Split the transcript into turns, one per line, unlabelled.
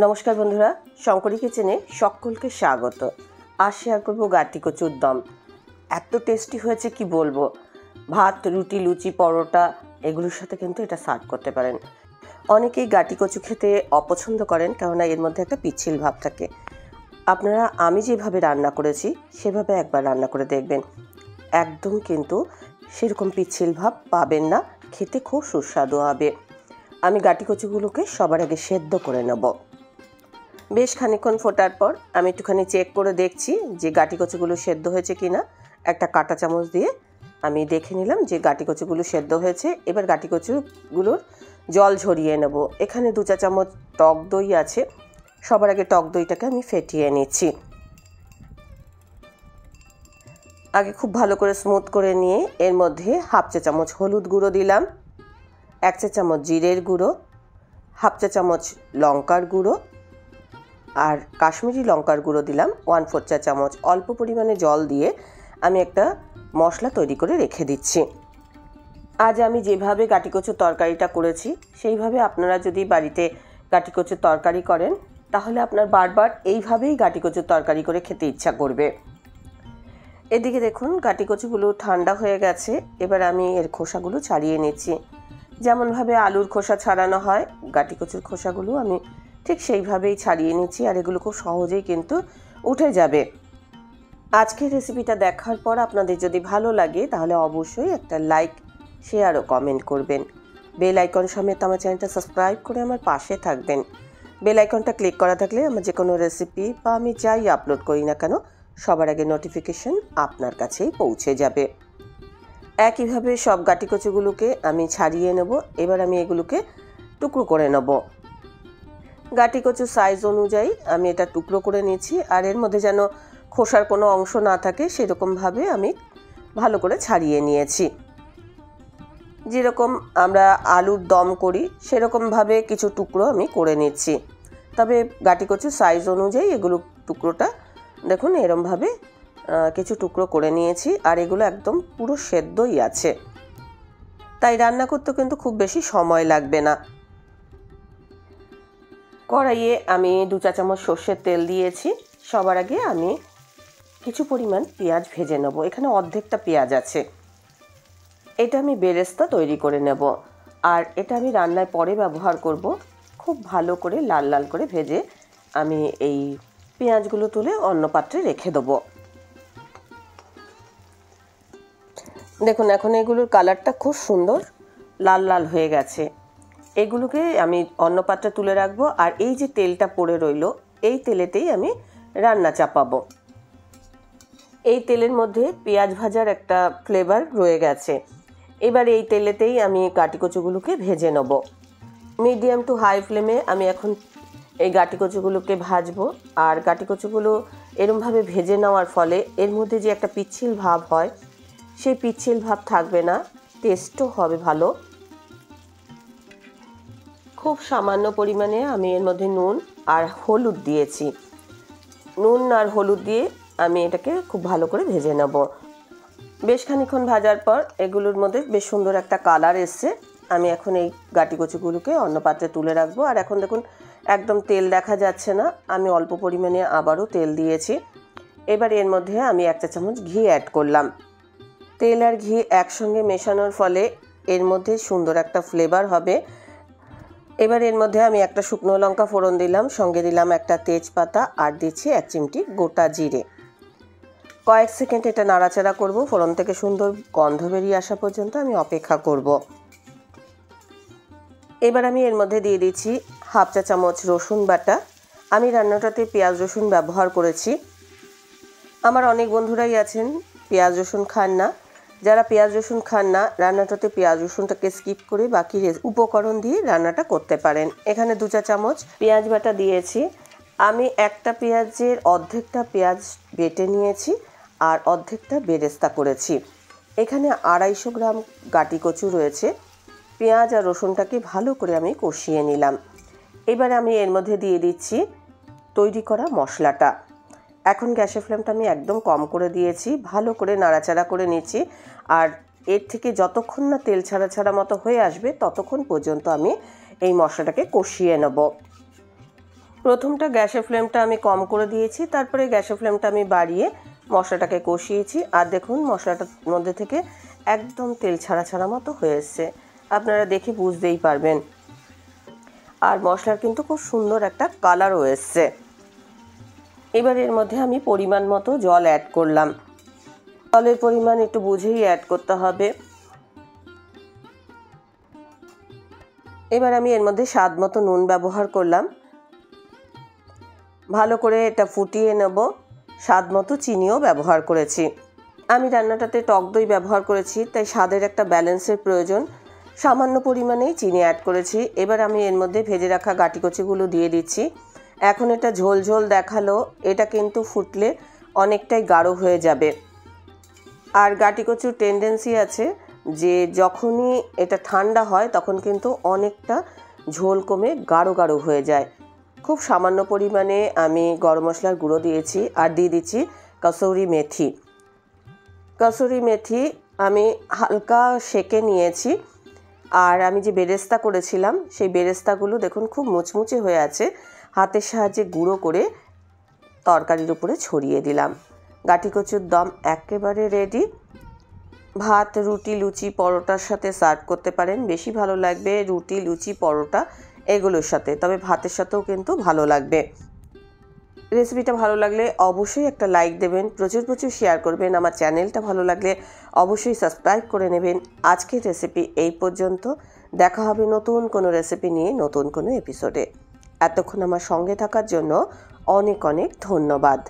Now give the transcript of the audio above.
নমস্কার বন্ধুরা, শঙ্করী কিচেনে সকলকে স্বাগত। আজ শেয়ার করবো গাটি কচুর দম। এত টেস্টি হয়েছে কি বলবো। ভাত, রুটি, লুচি, পরোটা এগুলোর সাথে কিন্তু এটা সার্ভ করতে পারেন। অনেকেই গাটি কচু খেতে অপছন্দ করেন, কেননা এর মধ্যে একটা পিচ্ছিল ভাব থাকে। আপনারা আমি যেভাবে রান্না করেছি সেভাবে একবার রান্না করে দেখবেন, একদম কিন্তু সেরকম পিচ্ছিল ভাব পাবেন না, খেতে খুব সুস্বাদু হবে। আমি গাটি কচুগুলোকে সবার আগে সেদ্ধ করে নেব। বেশ খানিকক্ষণ ফোটার পর আমি একটুখানি চেক করে দেখছি যে গাটি কচুগুলো সেদ্ধ হয়েছে কিনা। একটা কাঁটা চামচ দিয়ে আমি দেখে নিলাম যে গাটি কচুগুলো সেদ্ধ হয়েছে। এবার গাটি কচুগুলোর জল ঝরিয়ে নেব। এখানে 2 চা চামচ টক দই আছে। সবার আগে টক দইটাকে আমি ফেটিয়ে নিচ্ছি। আগে খুব ভালো করে স্মুথ করে নিয়ে এর মধ্যে 1/2 চা চামচ হলুদ গুঁড়ো দিলাম, 1 চা চামচ জিরের গুঁড়ো, 1/2 চা চামচ লঙ্কার গুঁড়ো আর কাশ্মীরি লঙ্কার গুঁড়ো দিলাম 1/4 চা চামচ। অল্প পরিমাণে জল দিয়ে আমি একটা মশলা তৈরি করে রেখে দিচ্ছি। আজ আমি যেভাবে গাটি কচুর তরকারিটা করেছি সেইভাবে আপনারা যদি বাড়িতে গাটি কচুর তরকারি করেন তাহলে আপনার বারবার এইভাবেই গাটি কচুর তরকারি করে খেতে ইচ্ছা করবে। এদিকে দেখুন গাটি কচুগুলো ঠান্ডা হয়ে গেছে। এবার আমি এর খোসাগুলো ছাড়িয়ে নিচ্ছি। যেমনভাবে আলুর খোসা ছাড়ানো হয়, গাটি কচুর খোসাগুলো আমি ঠিক সেইভাবেই ছাড়িয়ে নিচ্ছি। আর এগুলো খুব সহজেই কিন্তু উঠে যাবে। আজকের রেসিপিটা দেখার পর আপনাদের যদি ভালো লাগে তাহলে অবশ্যই একটা লাইক, শেয়ার ও কমেন্ট করবেন। বেল আইকন সমেত আমার চ্যানেলটা সাবস্ক্রাইব করে আমার পাশে থাকবেন। বেল আইকনটা ক্লিক করা থাকলে আমার যে কোনো রেসিপি বা আমি যাই আপলোড করি না কেন সবার আগে নোটিফিকেশন আপনার কাছেই পৌঁছে যাবে। একইভাবে সব গাটি কচুগুলোকে আমি ছাড়িয়ে নেব। এবার আমি এগুলোকে টুকরো করে নেব। গাটি কচুর সাইজ অনুযায়ী আমি এটা টুকরো করে নিচ্ছি। আর এর মধ্যে যেন খোসার কোনো অংশ না থাকে সেরকমভাবে আমি ভালো করে ছাড়িয়ে নিয়েছি। যেরকম আমরা আলুর দম করি সেরকমভাবে কিছু টুকরো আমি করে নিচ্ছি। তবে গাটি কচুর সাইজ অনুযায়ী এগুলো টুকরোটা দেখুন এরমভাবে কিছু টুকরো করে নিয়েছি। আর এগুলো একদম পুরো সেদ্ধই আছে, তাই রান্না করতে কিন্তু খুব বেশি সময় লাগবে না। কড়াইয়ে আমি 2 চা চামচ সর্ষের তেল দিয়েছি। সবার আগে আমি কিছু পরিমাণ পেঁয়াজ ভেজে নেব। এখানে অর্ধেকটা পেঁয়াজ আছে। এটা আমি বেরেস্তা তৈরি করে নেব। আর এটা আমি রান্নায় পরে ব্যবহার করব। খুব ভালো করে লাল লাল করে ভেজে আমি এই পেঁয়াজগুলো তুলে অন্য পাত্রে রেখে দেবো। দেখুন এখন এগুলোর কালারটা খুব সুন্দর লাল লাল হয়ে গেছে। এগুলোকে আমি অন্য পাত্রে তুলে রাখবো। আর এই যে তেলটা পড়ে রইল এই তেলেতেই আমি রান্না চাপাবো। এই তেলের মধ্যে পেঁয়াজ ভাজার একটা ফ্লেভার রয়ে গেছে। এবার এই তেলেতেই আমি গাটি কচুগুলোকে ভেজে নেব। মিডিয়াম টু হাই ফ্লেমে আমি এখন এই গাটি কচুগুলোকে ভাজবো। আর গাটি কচুগুলো এরমভাবে ভেজে নেওয়ার ফলে এর মধ্যে যে একটা পিচ্ছিল ভাব হয় সেই পিচ্ছিল ভাব থাকবে না, টেস্টও হবে ভালো। খুব সামান্য পরিমাণে আমি এর মধ্যে নুন আর হলুদ দিয়েছি। নুন আর হলুদ দিয়ে আমি এটাকে খুব ভালো করে ভেজে নেব। বেশ খানিকক্ষণ ভাজার পর এগুলোর মধ্যে বেশ সুন্দর একটা কালার এসছে। আমি এখন এই গাটি কচুগুলোকে অন্য পাত্রে তুলে রাখবো। আর এখন দেখুন একদম তেল দেখা যাচ্ছে না, আমি অল্প পরিমাণে আবারও তেল দিয়েছি। এবার এর মধ্যে আমি 1 চা চামচ ঘি অ্যাড করলাম। তেল আর ঘি একসঙ্গে মেশানোর ফলে এর মধ্যে সুন্দর একটা ফ্লেভার হবে। এবার এর মধ্যে আমি একটা শুকনো লঙ্কা ফোড়ন দিলাম, সঙ্গে দিলাম একটা তেজপাতা আর দিচ্ছি 1 চিমটি গোটা জিরে। কয়েক সেকেন্ড এটা নাড়াচাড়া করব। ফোড়ন থেকে সুন্দর গন্ধ বেরিয়ে আসা পর্যন্ত আমি অপেক্ষা করব। এবার আমি এর মধ্যে দিয়ে দিচ্ছি 1/2 চা চামচ রসুন বাটা। আমি রান্নাটাতে পেঁয়াজ রসুন ব্যবহার করেছি। আমার অনেক বন্ধুরাই আছেন পেঁয়াজ রসুন খান না। যারা পেঁয়াজ রসুন খান না রান্নাটাতে পেঁয়াজ রসুনটাকে স্কিপ করে বাকি উপকরণ দিয়ে রান্নাটা করতে পারেন। এখানে 2 চা চামচ পেঁয়াজ বাটা দিয়েছি। আমি একটা পেঁয়াজের অর্ধেকটা পেঁয়াজ বেটে নিয়েছি আর অর্ধেকটা বেরেস্তা করেছি। এখানে 250 গ্রাম গাটি কচু রয়েছে। পেঁয়াজ আর রসুনটাকে ভালো করে আমি কষিয়ে নিলাম। এবার আমি এর মধ্যে দিয়ে দিচ্ছি তৈরি করা মশলাটা। এখন গ্যাসের ফ্লেমটা আমি একদম কম করে দিয়েছি। ভালো করে নাড়াচাড়া করে নিচ্ছি। আর এর থেকে যতক্ষণ না তেল ছাড়া ছাড়া মতো হয়ে আসবে ততক্ষণ পর্যন্ত আমি এই মশলাটাকে কষিয়ে নেব। প্রথমটা গ্যাসের ফ্লেমটা আমি কম করে দিয়েছি, তারপরে গ্যাসের ফ্লেমটা আমি বাড়িয়ে মশলাটাকে কষিয়েছি। আর দেখুন মশলাটার মধ্যে থেকে একদম তেল ছাড়া ছাড়া মতো হয়ে এসছে, আপনারা দেখে বুঝতেই পারবেন। আর মশলার কিন্তু খুব সুন্দর একটা কালারও এসছে। এবার এর মধ্যে আমি পরিমাণ মতো জল অ্যাড করলাম। জলের পরিমাণ একটু বুঝেই অ্যাড করতে হবে। এবার আমি এর মধ্যে স্বাদ মতো নুন ব্যবহার করলাম। ভালো করে এটা ফুটিয়ে নেব। স্বাদ মতো চিনিও ব্যবহার করেছি। আমি রান্নাটাতে টক দই ব্যবহার করেছি, তাই স্বাদের একটা ব্যালেন্সের প্রয়োজন। সামান্য পরিমাণেই চিনি অ্যাড করেছি। এবার আমি এর মধ্যে ভেজে রাখা গাঁটিকচিগুলো দিয়ে দিচ্ছি। এখন এটা ঝোল ঝোল দেখালো, এটা কিন্তু ফুটলে অনেকটাই গাঢ় হয়ে যাবে। আর গাঁটিকচুর টেন্ডেন্সি আছে যে যখনই এটা ঠান্ডা হয় তখন কিন্তু অনেকটা ঝোল কমে গাঢ় গাঢ় হয়ে যায়। খুব সামান্য পরিমাণে আমি গরম মশলার গুঁড়ো দিয়েছি আর দিয়ে দিচ্ছি কসুরি মেথি। কসুরি মেথি আমি হালকা সেঁকে নিয়েছি। আর আমি যে বেরেস্তা করেছিলাম সেই বেরেস্তাগুলো দেখুন খুব মুচমুচে হয়ে আছে, হাতের সাহায্যে গুঁড়ো করে তরকারির উপরে ছড়িয়ে দিলাম। গাঁটিকচুর দম একেবারে রেডি। ভাত, রুটি, লুচি, পরোটার সাথে সার্ভ করতে পারেন। বেশি ভালো লাগবে রুটি, লুচি, পরোটা এগুলোর সাথে, তবে ভাতের সাথেও কিন্তু ভালো লাগবে। রেসিপিটা ভালো লাগলে অবশ্যই একটা লাইক দেবেন, প্রচুর প্রচুর শেয়ার করবেন। আমার চ্যানেলটা ভালো লাগলে অবশ্যই সাবস্ক্রাইব করে নেবেন। আজকের রেসিপি এই পর্যন্ত। দেখা হবে নতুন কোনো রেসিপি নিয়ে নতুন কোনো এপিসোডে। এতক্ষণ আমার সঙ্গে থাকার জন্য অনেক অনেক ধন্যবাদ।